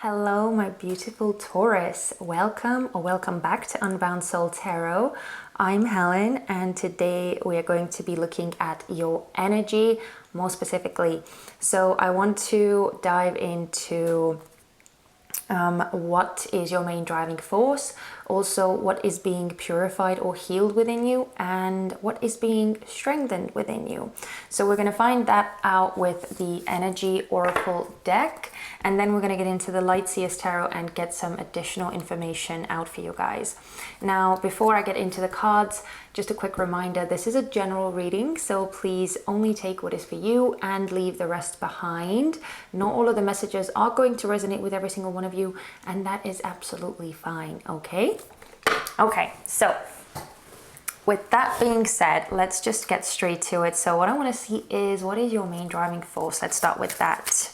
Hello, my beautiful Taurus. Welcome or welcome back to Unbound Soul Tarot. I'm Helen, and today we are going to be looking at your energy more specifically. So I want to dive into what is your main driving force, also what is being purified or healed within you, and what is being strengthened within you. So we're going to find that out with the Energy Oracle deck, and then we're going to get into the Light Seers Tarot and get some additional information out for you guys. Now, before I get into the cards, just a quick reminder, this is a general reading, so please only take what is for you and leave the rest behind. Not all of the messages are going to resonate with every single one of you, and that is absolutely fine, okay? Okay, so with that being said, let's just get straight to it. So what I want to see is, what is your main driving force? Let's start with that.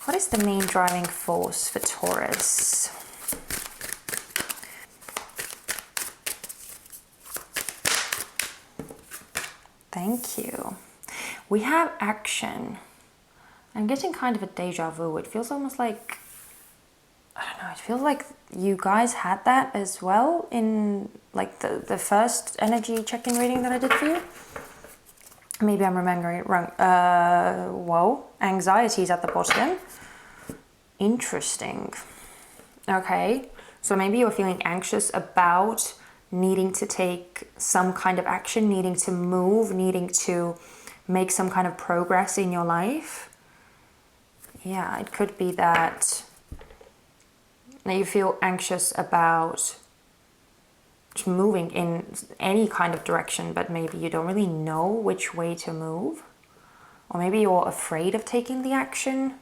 What is the main driving force for Taurus? Thank you. We have action. I'm getting kind of a deja vu. It feels almost like, I don't know, it feels like you guys had that as well in like the first energy check-in reading that I did for you. Maybe I'm remembering it wrong. Whoa, anxiety is at the bottom. Interesting. Okay, so maybe you're feeling anxious about needing to take some kind of action, needing to move, needing to make some kind of progress in your life. Yeah, it could be that you feel anxious about moving in any kind of direction, but maybe you don't really know which way to move. Or maybe you're afraid of taking the action.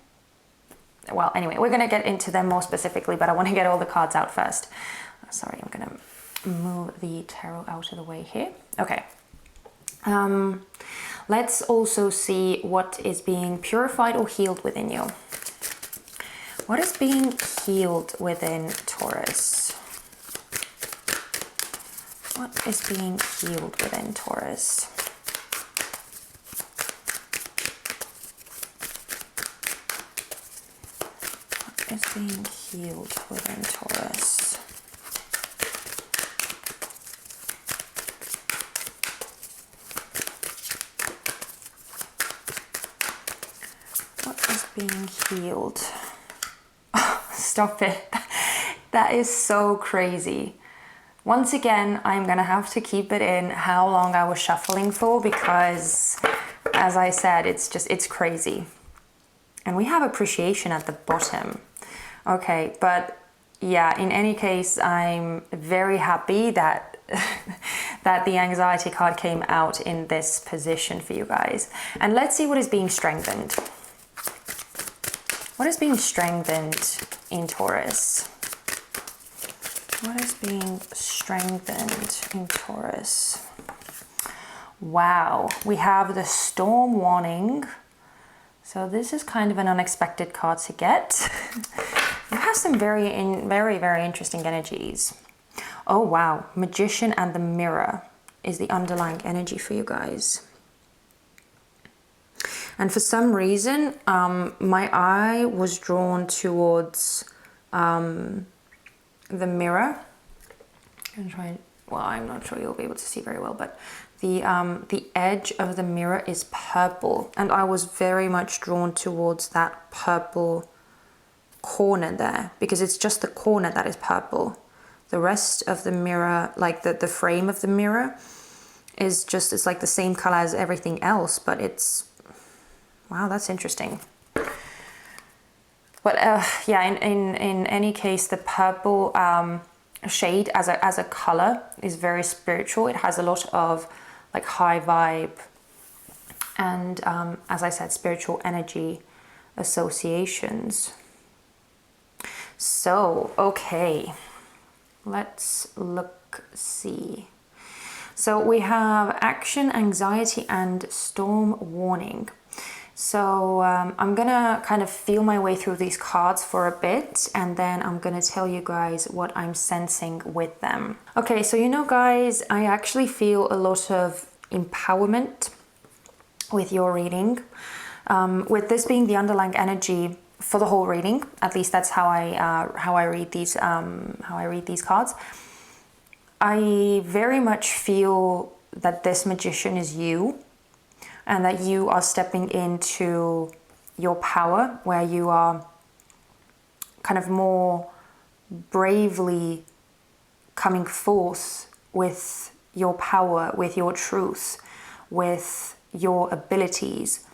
Well, anyway, we're going to get into them more specifically, but I want to get all the cards out first. Sorry, I'm going to move the tarot out of the way here. Okay. Let's also see what is being purified or healed within you. What is being healed within Taurus? What is being healed within Taurus? What is being healed within Taurus? What is being healed? Stop it. That is so crazy. Once again, I'm gonna have to keep it in how long I was shuffling for, because as I said, it's crazy. And we have appreciation at the bottom. Okay, but yeah, in any case, I'm very happy that that the anxiety card came out in this position for you guys. And let's see what is being strengthened. What is being strengthened in Taurus? What is being strengthened in Taurus? Wow, we have the storm warning. So this is kind of an unexpected card to get. It has some very interesting energies. Oh wow, Magician and the Mirror is the underlying energy for you guys. And for some reason, my eye was drawn towards the mirror. I'm not sure you'll be able to see very well, but the edge of the mirror is purple, and I was very much drawn towards that purple corner there, because it's just the corner that is purple. The rest of the mirror, like the frame of the mirror, is just, it's like the same color as everything else, but it's, wow, that's interesting. But yeah, in any case, the purple shade as a color is very spiritual. It has a lot of like high vibe and as I said, spiritual energy associations. So okay, let's see. So we have action, anxiety, and storm warning. So I'm gonna kind of feel my way through these cards for a bit, and then I'm gonna tell you guys what I'm sensing with them. Okay, so you know guys, I actually feel a lot of empowerment with your reading. With this being the underlying energy, for the whole reading. At least that's how I read these cards. I very much feel that this magician is you, and that you are stepping into your power, where you are kind of more bravely coming forth with your power, with your truth, with your abilities,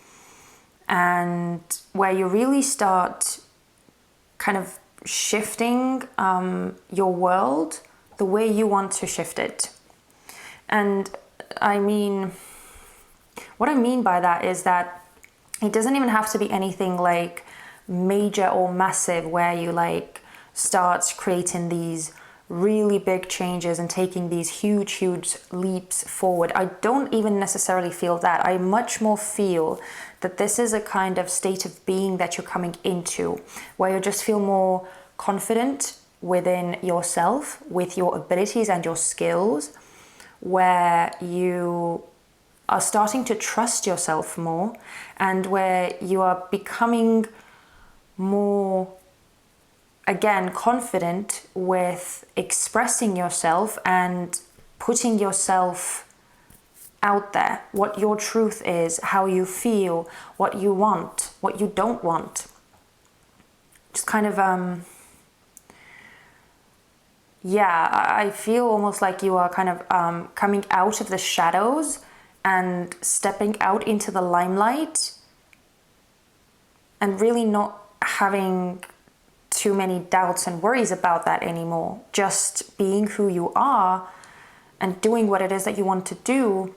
and where you really start kind of shifting your world the way you want to shift it. And I mean, what I mean by that is that it doesn't even have to be anything like major or massive, where you like start creating these really big changes and taking these huge leaps forward. I don't even necessarily feel that. I much more feel that this is a kind of state of being that you're coming into, where you just feel more confident within yourself, with your abilities and your skills, where you are starting to trust yourself more, and where you are becoming more, again, confident with expressing yourself and putting yourself out there, what your truth is, how you feel, what you want, what you don't want. Just kind of, I feel almost like you are kind of coming out of the shadows and stepping out into the limelight, and really not having too many doubts and worries about that anymore. Just being who you are and doing what it is that you want to do,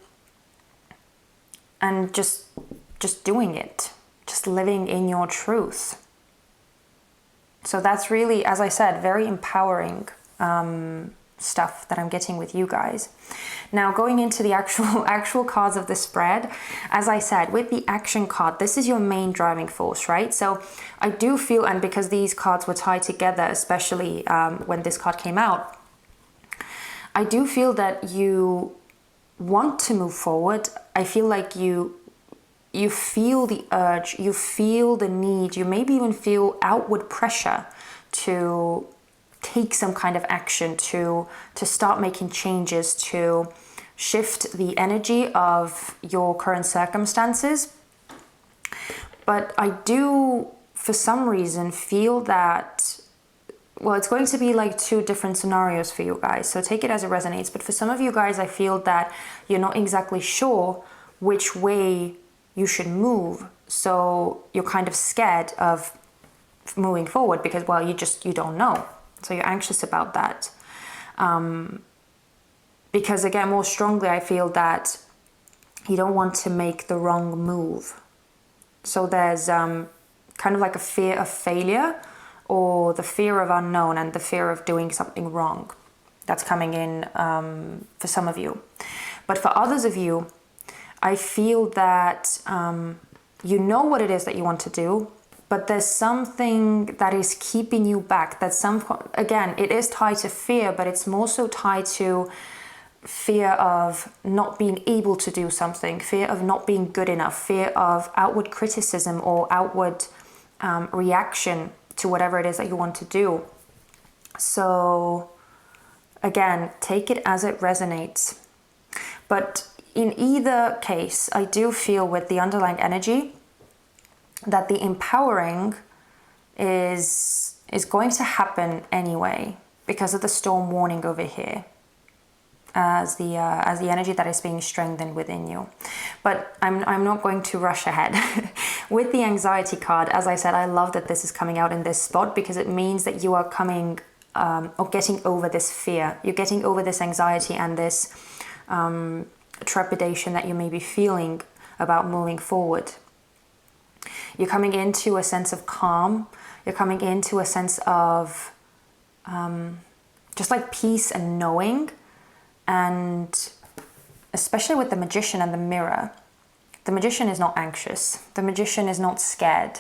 and just doing it, just living in your truth. So that's really, as I said, very empowering stuff that I'm getting with you guys. Now, going into the actual cards of the spread, as I said, with the action card, this is your main driving force, right? So I do feel, and because these cards were tied together, especially when this card came out, I do feel that you want to move forward. I feel like you feel the urge, you feel the need, you maybe even feel outward pressure to take some kind of action, to start making changes, to shift the energy of your current circumstances. But I do, for some reason, feel that, well, it's going to be like two different scenarios for you guys, so take it as it resonates. But for some of you guys, I feel that you're not exactly sure which way you should move. So you're kind of scared of moving forward because, well, you don't know. So you're anxious about that. Because again, more strongly, I feel that you don't want to make the wrong move. So there's kind of like a fear of failure, or the fear of unknown, and the fear of doing something wrong. That's coming in for some of you. But for others of you, I feel that you know what it is that you want to do, but there's something that is keeping you back. Again, it is tied to fear, but it's more so tied to fear of not being able to do something, fear of not being good enough, fear of outward criticism or outward reaction to whatever it is that you want to do. So again, take it as it resonates. But in either case, I do feel with the underlying energy that the empowering is going to happen anyway, because of the storm warning over here, as the energy that is being strengthened within you. But I'm not going to rush ahead. With the anxiety card, as I said, I love that this is coming out in this spot, because it means that you are coming or getting over this fear. You're getting over this anxiety and this trepidation that you may be feeling about moving forward. You're coming into a sense of calm. You're coming into a sense of just like peace and knowing. And especially with the magician and the mirror, the magician is not anxious. The magician is not scared,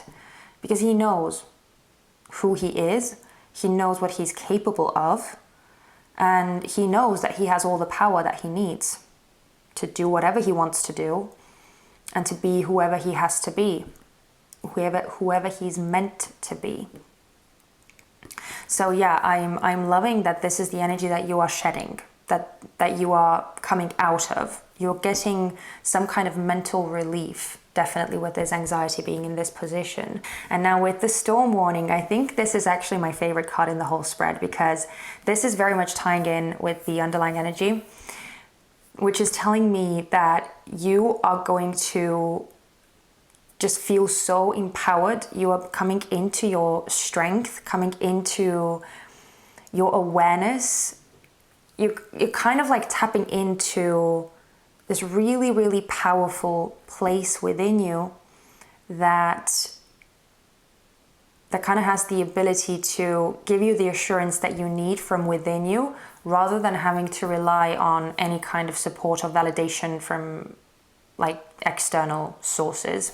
because he knows who he is. He knows what he's capable of. And he knows that he has all the power that he needs to do whatever he wants to do and to be whoever he has to be. whoever he's meant to be. So yeah, I'm loving that this is the energy that you are shedding, that you are coming out of. You're getting some kind of mental relief, definitely, with this anxiety being in this position. And now with the storm warning, I think this is actually my favorite card in the whole spread, because this is very much tying in with the underlying energy, which is telling me that you are going to just feel so empowered. You are coming into your strength, coming into your awareness. You're kind of like tapping into this really, really powerful place within you that kind of has the ability to give you the assurance that you need from within you, rather than having to rely on any kind of support or validation from like external sources.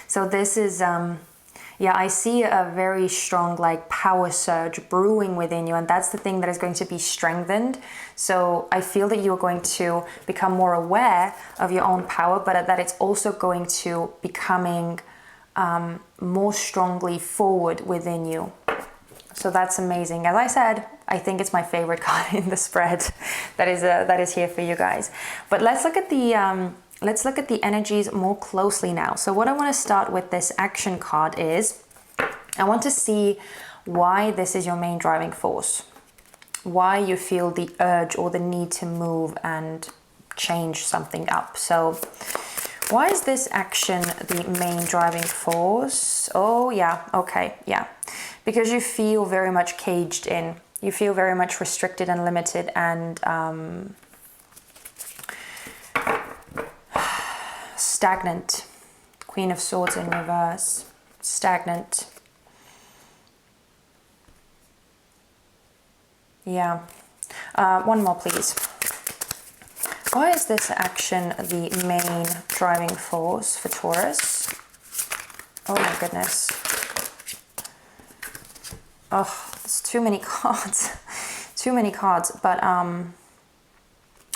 So this is, yeah, I see a very strong like power surge brewing within you, and that's the thing that is going to be strengthened. So I feel that you're going to become more aware of your own power, but that it's also going to becoming more strongly forward within you. So that's amazing. As I said, I think it's my favorite card in the spread that is here for you guys. But let's look at the energies more closely now. So what I want to start with this action card is, I want to see why this is your main driving force, why you feel the urge or the need to move and change something up. So why is this action the main driving force? Oh yeah, okay, yeah. Because you feel very much caged in. You feel very much restricted and limited and stagnant. Queen of Swords in reverse. Stagnant. Yeah. One more, please. Why is this action the main driving force for Taurus? Oh my goodness. Oh, there's too many cards. Too many cards, but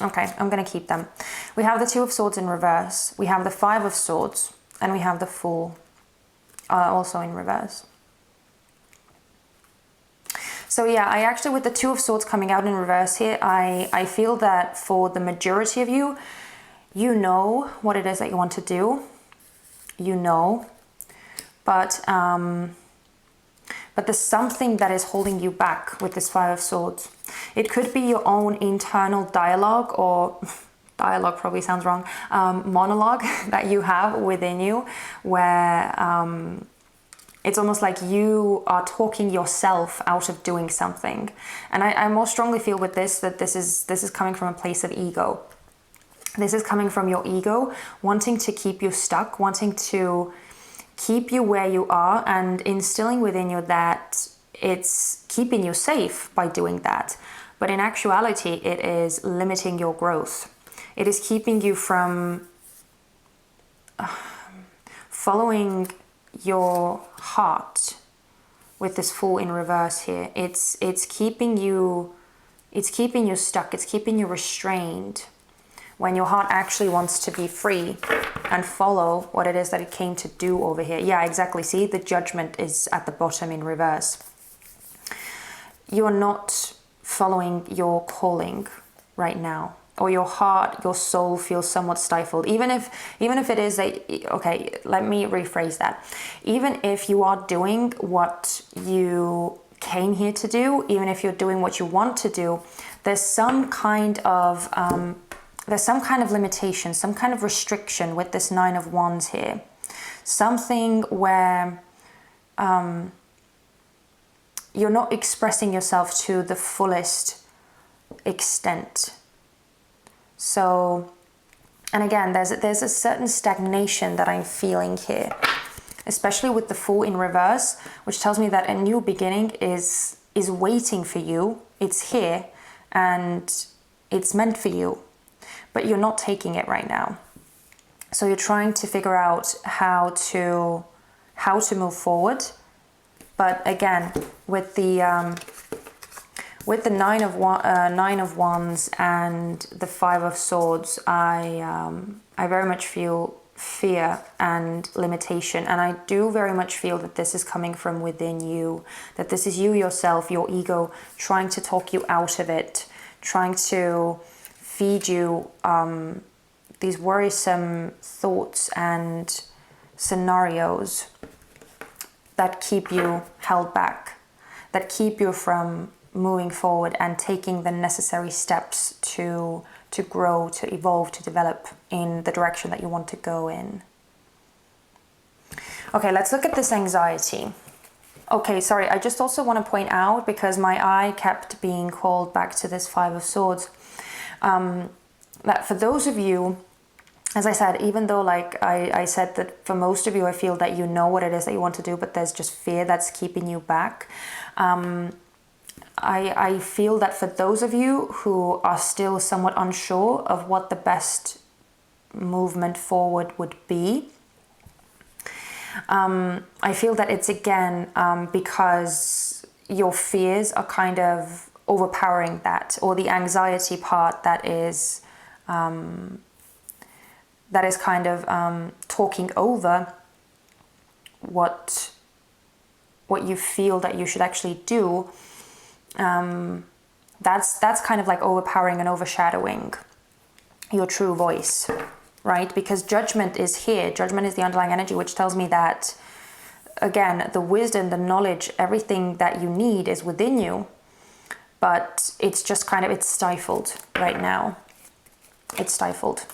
okay, I'm gonna keep them. We have the Two of Swords in reverse. We have the Five of Swords, and we have the Fool also in reverse. So yeah, I actually, with the Two of Swords coming out in reverse here, I feel that for the majority of you, you know what it is that you want to do. You know, but there's something that is holding you back with this Five of Swords. It could be your own internal dialogue, or dialogue probably sounds wrong, monologue that you have within you, where it's almost like you are talking yourself out of doing something. And I more strongly feel with this that this is coming from a place of ego. This is coming from your ego wanting to keep you stuck, wanting to keep you where you are, and instilling within you that it's keeping you safe by doing that. But in actuality, it is limiting your growth. It is keeping you from following your heart with this Fool in reverse here. It's keeping you stuck. It's keeping you restrained when your heart actually wants to be free and follow what it is that it came to do over here. Yeah, exactly. See, the Judgment is at the bottom in reverse. You're not following your calling right now, or your heart, your soul feels somewhat stifled. Even if it is okay, let me rephrase that. Even if you are doing what you came here to do, even if you're doing what you want to do, there's some kind of limitation, some kind of restriction with this Nine of Wands here. Something where you're not expressing yourself to the fullest extent. So, and again, there's a certain stagnation that I'm feeling here, especially with the Fool in reverse, which tells me that a new beginning is waiting for you. It's here and it's meant for you, but you're not taking it right now. So you're trying to figure out how to move forward. But again, with the Nine of Wands and the Five of Swords, I very much feel fear and limitation. And I do very much feel that this is coming from within you, that this is you yourself, your ego, trying to talk you out of it, trying to feed you these worrisome thoughts and scenarios that keep you held back, that keep you from moving forward and taking the necessary steps to grow, to evolve, to develop in the direction that you want to go in. Okay, let's look at this anxiety. Okay, sorry, I just also want to point out, because my eye kept being called back to this Five of Swords, that for those of you, as I said, even though like I said that for most of you, I feel that you know what it is that you want to do, but there's just fear that's keeping you back. I feel that for those of you who are still somewhat unsure of what the best movement forward would be, I feel that it's again because your fears are kind of overpowering that, or the anxiety part that is kind of talking over what you feel that you should actually do. That's kind of like overpowering and overshadowing your true voice, right? Because judgment is here. Judgment is the underlying energy, which tells me that, again, the wisdom, the knowledge, everything that you need is within you, but it's just kind of, it's stifled right now. It's stifled.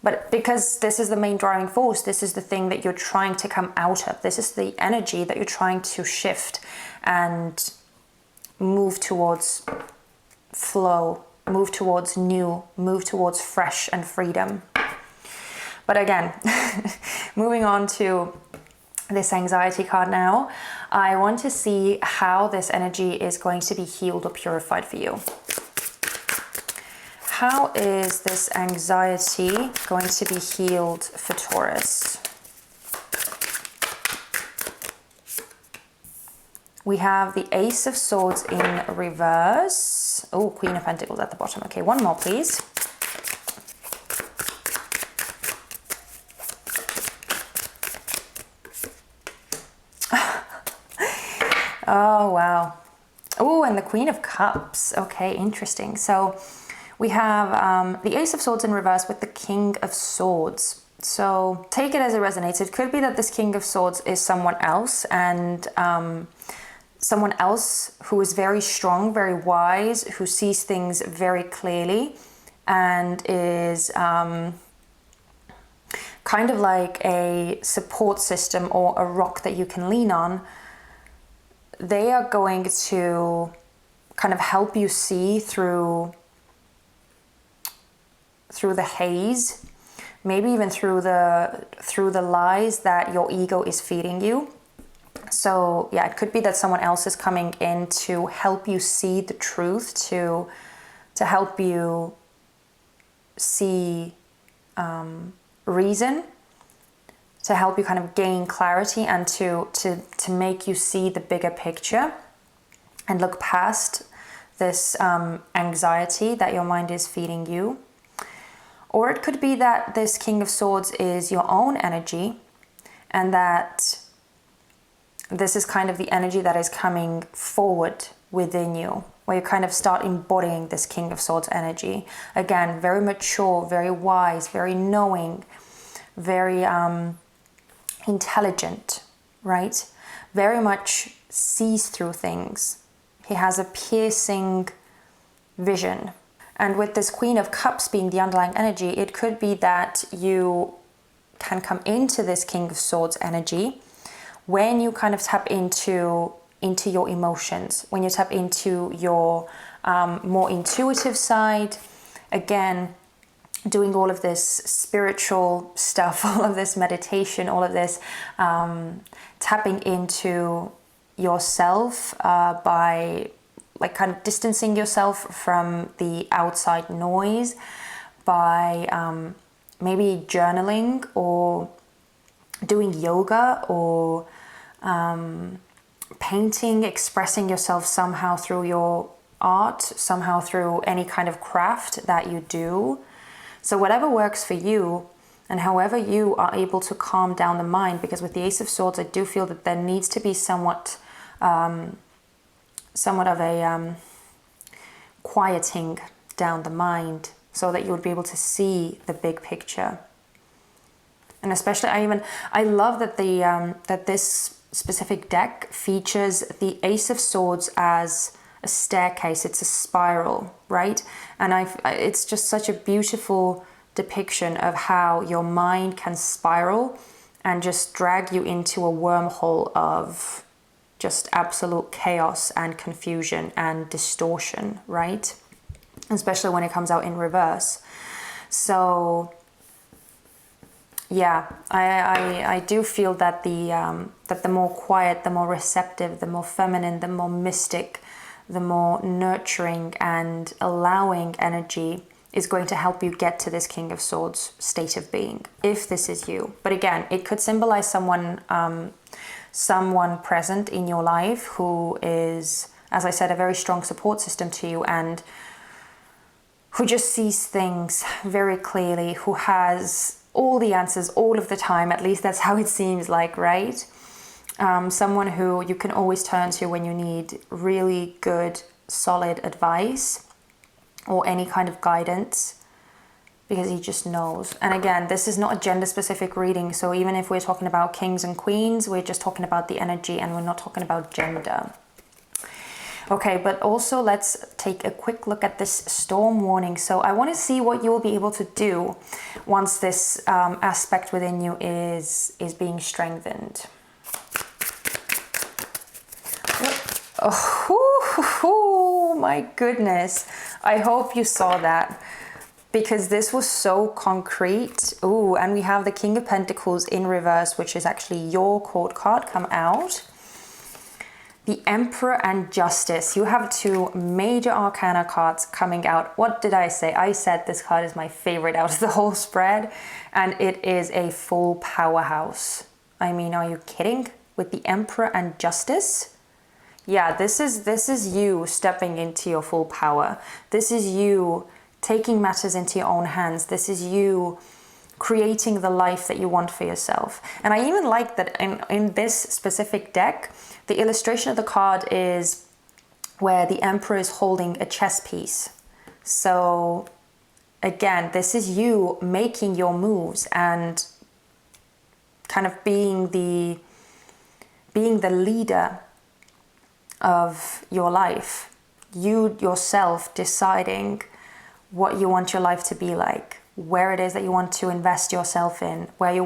But because this is the main driving force, this is the thing that you're trying to come out of. This is the energy that you're trying to shift and move towards flow, move towards new, move towards fresh and freedom. But again, moving on to this anxiety card now, I want to see how this energy is going to be healed or purified for you. How is this anxiety going to be healed for Taurus? We have the Ace of Swords in reverse. Oh, Queen of Pentacles at the bottom. Okay, one more, please. Oh, wow. Oh, and the Queen of Cups. Okay, interesting. So we have the Ace of Swords in reverse with the King of Swords. So take it as it resonates. It could be that this King of Swords is someone else, and someone else who is very strong, very wise, who sees things very clearly, and is kind of like a support system or a rock that you can lean on. They are going to kind of help you see through the haze, maybe even through the lies that your ego is feeding you. So yeah, it could be that someone else is coming in to help you see the truth, to help you see reason, to help you kind of gain clarity, and to make you see the bigger picture and look past this anxiety that your mind is feeding you. Or it could be that this King of Swords is your own energy, and that this is kind of the energy that is coming forward within you, where you kind of start embodying this King of Swords energy. Again, very mature, very wise, very knowing, very intelligent, right? Very much sees through things. He has a piercing vision. And with this Queen of Cups being the underlying energy, it could be that you can come into this King of Swords energy when you kind of tap into your emotions, when you tap into your more intuitive side. Again, doing all of this spiritual stuff, all of this meditation, all of this tapping into yourself by like kind of distancing yourself from the outside noise, by maybe journaling or doing yoga or painting, expressing yourself somehow through your art, somehow through any kind of craft that you do. So whatever works for you, And however you are able to calm down the mind, because with the Ace of Swords, I do feel that there needs to be somewhat of a quieting down the mind so that you would be able to see the big picture. And especially, I love that that this specific deck features the Ace of Swords as a staircase. It's a spiral, right? And it's just such a beautiful depiction of how your mind can spiral and just drag you into a wormhole of just absolute chaos and confusion and distortion, right? Especially when it comes out in reverse. So yeah, I do feel that the more quiet, the more receptive, the more feminine, the more mystic, the more nurturing and allowing energy is going to help you get to this King of Swords state of being, if this is you. But again, it could symbolize someone present in your life who is, as I said, a very strong support system to you and who just sees things very clearly, who has all the answers all of the time. At least that's how it seems like, right? Someone who you can always turn to when you need really good, solid advice or any kind of guidance, because he just knows. And again, this is not a gender specific reading. So even if we're talking about kings and queens, we're just talking about the energy and we're not talking about gender. Okay, but also let's take a quick look at this storm warning. So I want to see what you will be able to do once this aspect within you is being strengthened. Oh my goodness. I hope you saw that, because this was so concrete. Ooh, and we have the King of Pentacles in reverse, which is actually your court card, come out. The Emperor and Justice. You have two major arcana cards coming out. What did I say? I said this card is my favorite out of the whole spread, and it is a full powerhouse. I mean, are you kidding? With the Emperor and Justice? Yeah, this is you stepping into your full power. This is you taking matters into your own hands. This is you creating the life that you want for yourself. And I even like that in this specific deck, the illustration of the card is where the Emperor is holding a chess piece. So again, this is you making your moves and kind of being the leader of your life. You yourself deciding what you want your life to be like, where it is that you want to invest yourself in, where you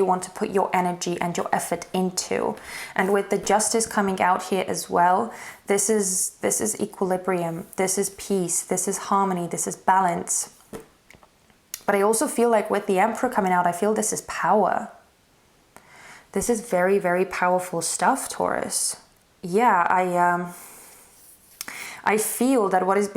want to put your energy and your effort into. And with the Justice coming out here as well, this is equilibrium, this is peace, this is harmony, this is balance. But I also feel like with the Emperor coming out, I feel this is power. This is very, very powerful stuff, Taurus. Yeah, I feel that what is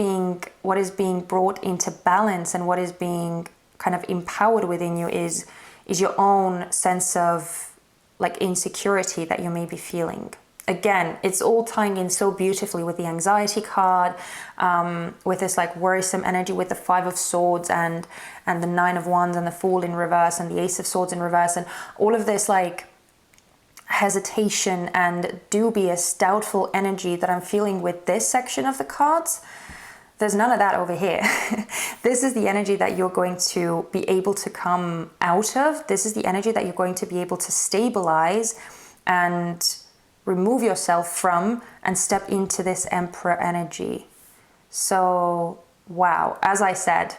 being brought into balance and what is being kind of empowered within you is your own sense of like insecurity that you may be feeling. Again, it's all tying in so beautifully with the anxiety card, with this like worrisome energy with the Five of Swords and the Nine of Wands and the Fool in reverse and the Ace of Swords in reverse, and all of this like hesitation and dubious, doubtful energy that I'm feeling with this section of the cards. There's none of that over here. This is the energy that you're going to be able to come out of. This is the energy that you're going to be able to stabilize and remove yourself from and step into this Emperor energy. So, wow, as I said,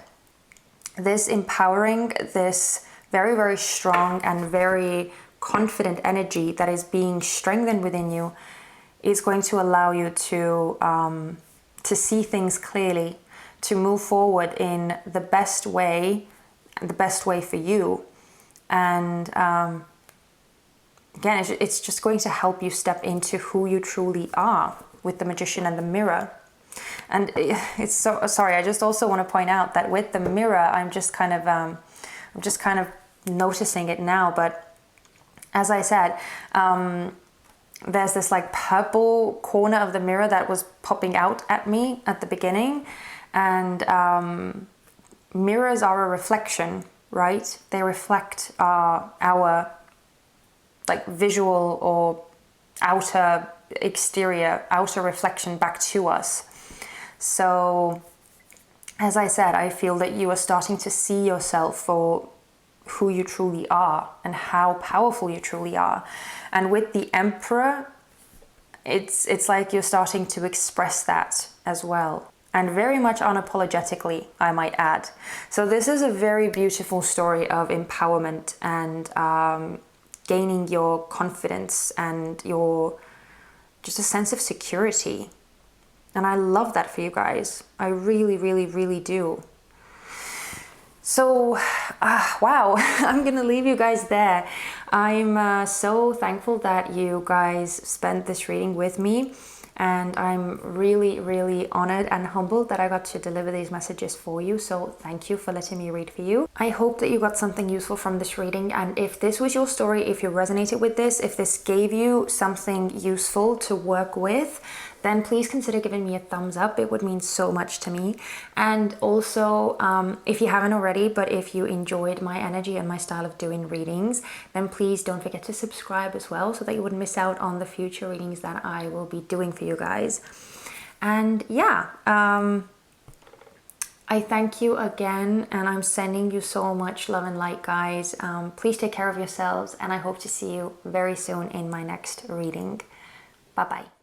this empowering, this very, very strong and very confident energy that is being strengthened within you is going to allow you to see things clearly, to move forward in the best way for you. And again, it's just going to help you step into who you truly are with the Magician and the Mirror. And it's so sorry, I just also want to point out that with the Mirror, I'm just kind of noticing it now, but as I said, there's this like purple corner of the mirror that was popping out at me at the beginning, and mirrors are a reflection. right? They reflect our like visual or outer reflection back to us. So as I said, I feel that you are starting to see yourself for who you truly are and how powerful you truly are. And with the Emperor, it's like you're starting to express that as well. And very much unapologetically, I might add. So this is a very beautiful story of empowerment and gaining your confidence and your just a sense of security. And I love that for you guys. I really, really, really do. So, wow, I'm gonna leave you guys there. I'm so thankful that you guys spent this reading with me. And I'm really, really honored and humbled that I got to deliver these messages for you. So thank you for letting me read for you. I hope that you got something useful from this reading. And if this was your story, if you resonated with this, if this gave you something useful to work with, then please consider giving me a thumbs up. It would mean so much to me. And also, if you haven't already, but if you enjoyed my energy and my style of doing readings, then please don't forget to subscribe as well so that you wouldn't miss out on the future readings that I will be doing for you guys. And yeah, I thank you again, and I'm sending you so much love and light, guys. Please take care of yourselves, and I hope to see you very soon in my next reading. Bye-bye.